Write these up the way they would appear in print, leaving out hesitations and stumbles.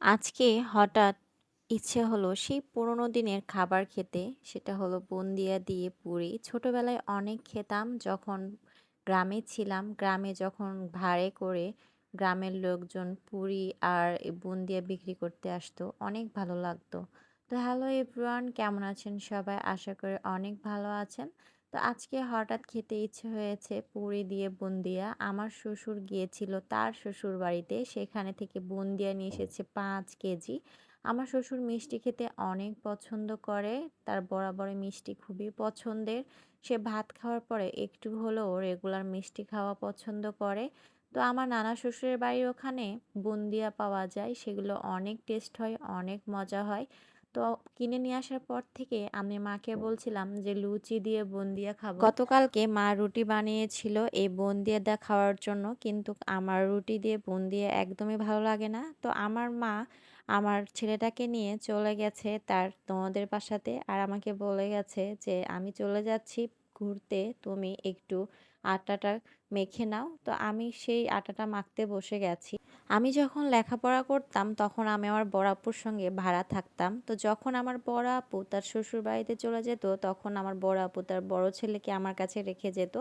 আজকে হঠাৎ ইচ্ছে হলো সেই পুরোনো দিনের খাবার খেতে। সেটা হলো বুন্দিয়া দিয়ে পুরি। ছোটবেলায় অনেক খেতাম যখন গ্রামে ছিলাম। গ্রামে যখন ভাড়ে করে গ্রামের লোকজন পুরি আর এই বুন্দিয়া বিক্রি করতে আসতো, অনেক ভালো লাগতো। তো হ্যালো এভরিওয়ান, কেমন আছেন সবাই? আশা করি অনেক ভালো আছেন। তো আজকে হঠাৎ খেতে ইচ্ছে হয়েছে পুরি দিয়ে বুন্দিয়া। আমার শ্বশুর গিয়েছিল তার শ্বশুরবাড়িতে। সেখানে থেকে বুন্দিয়া নিয়ে এসেছে ৫ কেজি। আমার শ্বশুর মিষ্টি খেতে অনেক পছন্দ করে। তার বরাবরই মিষ্টি খুবই পছন্দের। সে ভাত খাওয়ার পরে একটু হলেও রেগুলার মিষ্টি খাওয়া পছন্দ করে। তো আমার নানা শ্বশুরের বাড়ির ওখানে বুন্দিয়া পাওয়া যায়। সেগুলো অনেক টেস্ট হয়, অনেক মজা হয়। তো কিনে নিয়ে আসার পর থেকে আমি মাকে বলছিলাম যে লুচি দিয়ে বুন্দিয়া খাবো। গতকালকে মা রুটি বানিয়েছিল এই বুন্দিয়াটা খাওয়ার জন্য, কিন্তু আমার রুটি দিয়ে বুন্দিয়া একদমই ভালো লাগে না। তো আমার মা আমার ছেলেটাকে নিয়ে চলে গেছে তার ননদের বাসাতে, আর আমাকে বলে গেছে যে আমি চলে যাচ্ছি ঘুরতে, তুমি একটু আটাটা মেখে নাও। তো আমি সেই আটাটা মাখতে বসে গেছি। আমি যখন লেখাপড়া করতাম তখন আমি আমার বড় আপুর সঙ্গে ভাড়া থাকতাম। তো যখন আমার বড় আপু তার শ্বশুরবাড়িতে চলে যেত, তখন আমার বড় আপু তার বড় ছেলেকে আমার কাছে রেখে যেত।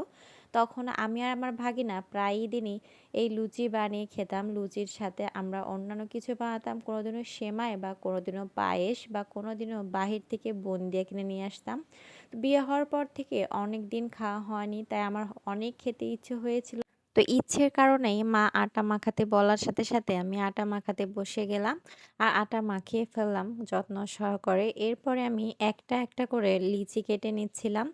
তখন আমি আর আমার ভাগিনা প্রায়ই দিনই এই লুচি বানিয়ে খেতাম। লুচির সাথে আমরা অন্যান্য কিছু বানাতাম, কোনোদিনও সেমাই বা কোনোদিনও পায়েস বা কোনোদিনও বাহির থেকে বুন্দিয়া কিনে নিয়ে আসতাম। তো বিয়ে হওয়ার পর থেকে অনেক দিন খাওয়া হয়নি, তাই আমার অনেক খেতে ইচ্ছে হয়েছিল। তো ইচ্ছের কারণেই মা আটা মাখাতে বলার সাথে সাথে আমি আটা মাখাতে বসে গেলাম আর আটা মাখিয়ে ফেললাম যত্ন সহকারে। এরপরে আমি একটা একটা করে লিচি কেটে নিচ্ছিলাম।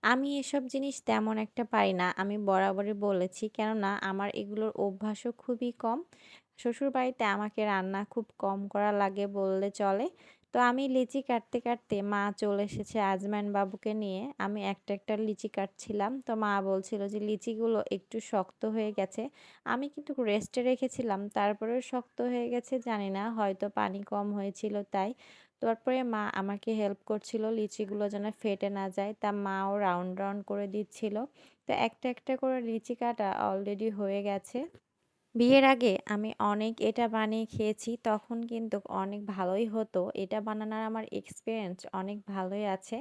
আমি এসব জিনিস তেমন একটা পারি না, আমি বরাবরই বলেছি, কেননা আমার এগুলোর অভ্যাসও খুবই কম। শ্বশুরবাড়িতে আমাকে রান্না খুব কম করা লাগে বললে চলে। তো আমি লিচি কাটতে কাটতে মা চলে এসেছে আজমাইন বাবুকে নিয়ে। আমি একটা একটা লিচি কাটছিলাম। তো মা বলছিল যে লিচিগুলো একটু শক্ত হয়ে গেছে। আমি কিন্তু রেস্টে রেখেছিলাম, তারপরেও শক্ত হয়ে গেছে, জানি না, হয়তো পানি কম হয়েছিল তাই। তারপরে মা আমাকে হেল্প করছিল লিচিগুলো যেন ফেটে না যায়, তা মাও রাউন্ড রাউন্ড করে দিচ্ছিল। তো একটা একটা করে লিচি কাটা অলরেডি হয়ে গেছে। বিয়ের আগে আমি অনেক এটা বানিয়ে খেয়েছি, তখন কিন্তু অনেক ভালোই হতো। এটা বানানোর আমার এক্সপিরিয়েন্স অনেক ভালোই আছে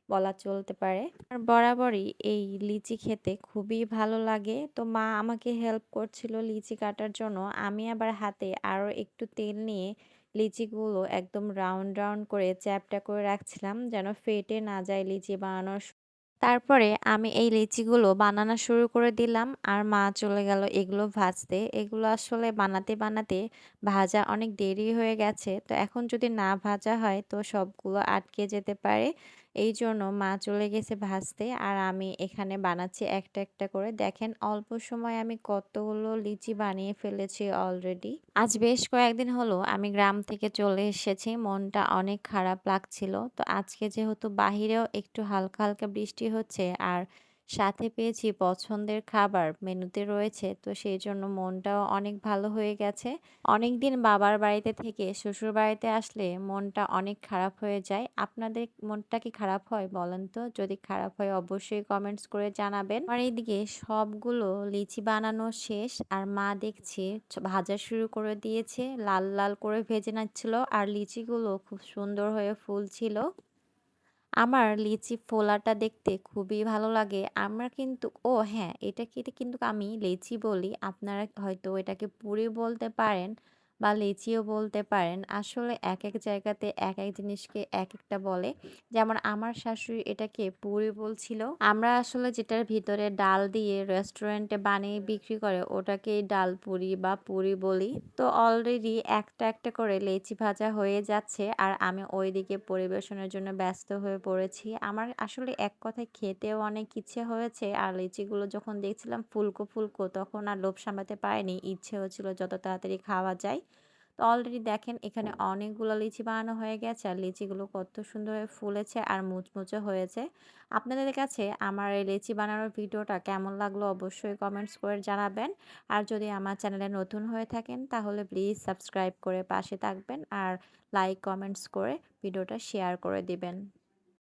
বলা চলতে পারে। আর বরাবরই এই লিচি খেতে খুবই ভালো লাগে। তো মা আমাকে হেল্প করছিল লিচি কাটার জন্য। আমি আবার হাতে আরও একটু তেল নিয়ে লিচিগুলো একদম রাউন্ড রাউন্ড করে চ্যাপ্টা করে রাখছিলাম যেন ফেটে না যায় লিচি বানানোর। তারপরে আমি এই লিচিগুলো বানানো শুরু করে দিলাম আর মা চলে গেল এগুলো ভাজতে। এগুলো আসলে বানাতে বানাতে ভাজা অনেক দেরি হয়ে গেছে। তো এখন যদি না ভাজা হয় তো সবগুলো আটকে যেতে পারে। এইজন্য মা চলে গেছে ভাজতে আর আমি এখানে বানাচ্ছি একটা একটা করে। দেখেন অল্প সময়ে আমি কতগুলো লিচি বানিয়ে ফেলেছি অলরেডি। আজ বেশ কয়েকদিন হলো আমি গ্রাম থেকে চলে এসেছি। মনটা অনেক খারাপ লাগছিল। তো আজকে যেহেতু বাহিরেও একটু হালকা হালকা বৃষ্টি হচ্ছে আর সাথে পেয়েছি পছন্দের খাবার মেনুতে রয়েছে, তো সেই জন্য মনটাও অনেক ভালো হয়ে গেছে। অনেকদিন বাবার বাড়িতে থেকে শ্বশুর বাড়িতে আসলে মনটা অনেক খারাপ হয়ে যায়। আপনাদের মনটা কি খারাপ হয় বলেন তো? যদি খারাপ হয় অবশ্যই কমেন্টস করে জানাবেন। আমার এইদিকে সবগুলো লিচি বানানো শেষ আর মা দেখছি ভাজা শুরু করে দিয়েছে, লাল লাল করে ভেজে নিচ্ছিল আর লিচিগুলো খুব সুন্দর হয়ে ফুলছিল। আমার লিচি ফোলাটা দেখতে খুবই ভালো লাগে। আমরা কিন্তু, ও হ্যাঁ, এটাকে কিন্তু আমি লিচি বলি। আপনারা হয়তো এটাকে পুরি বলতে পারেন বা লিচিও বলতে পারেন। আসলে একেক জায়গাতে একেক জিনিসকে একেকটা বলে। যেমন আমার শাশুড়ি এটাকে পুরি বলছিল। আমরা আসলে যেটার ভিতরে ডাল দিয়ে রেস্টুরেন্টে বানিয়ে বিক্রি করে ওটাকেই ডাল পুরি বা পুরি বলি। তো অলরেডি একটা একটা করে লেচি ভাজা হয়ে যাচ্ছে আর আমি ওইদিকে পরিবেশনের জন্য ব্যস্ত হয়ে পড়েছি। আমার আসলে এক কথায় খেতেও অনেক ইচ্ছে হয়েছে আর লিচিগুলো যখন দেখছিলাম ফুলকো ফুলকো তখন আর লোভ সামলাতে পারিনি, ইচ্ছে হচ্ছিল যত তাড়াতাড়ি খাওয়া যায়। তো অলরেডি দেখেন এখানে অনেকগুলো লিচি বানানো হয়ে গেছে আর লিচিগুলো কত সুন্দর হয়ে ফুলেছে আর মুচমুচে হয়েছে। আপনাদের কাছে আমার এই লিচি বানানোর ভিডিওটা কেমন লাগলো অবশ্যই কমেন্টস করে জানাবেন। আর যদি আমার চ্যানেলে নতুন হয়ে থাকেন তাহলে প্লিজ সাবস্ক্রাইব করে পাশে থাকবেন আর লাইক কমেন্টস করে ভিডিওটা শেয়ার করে দিবেন।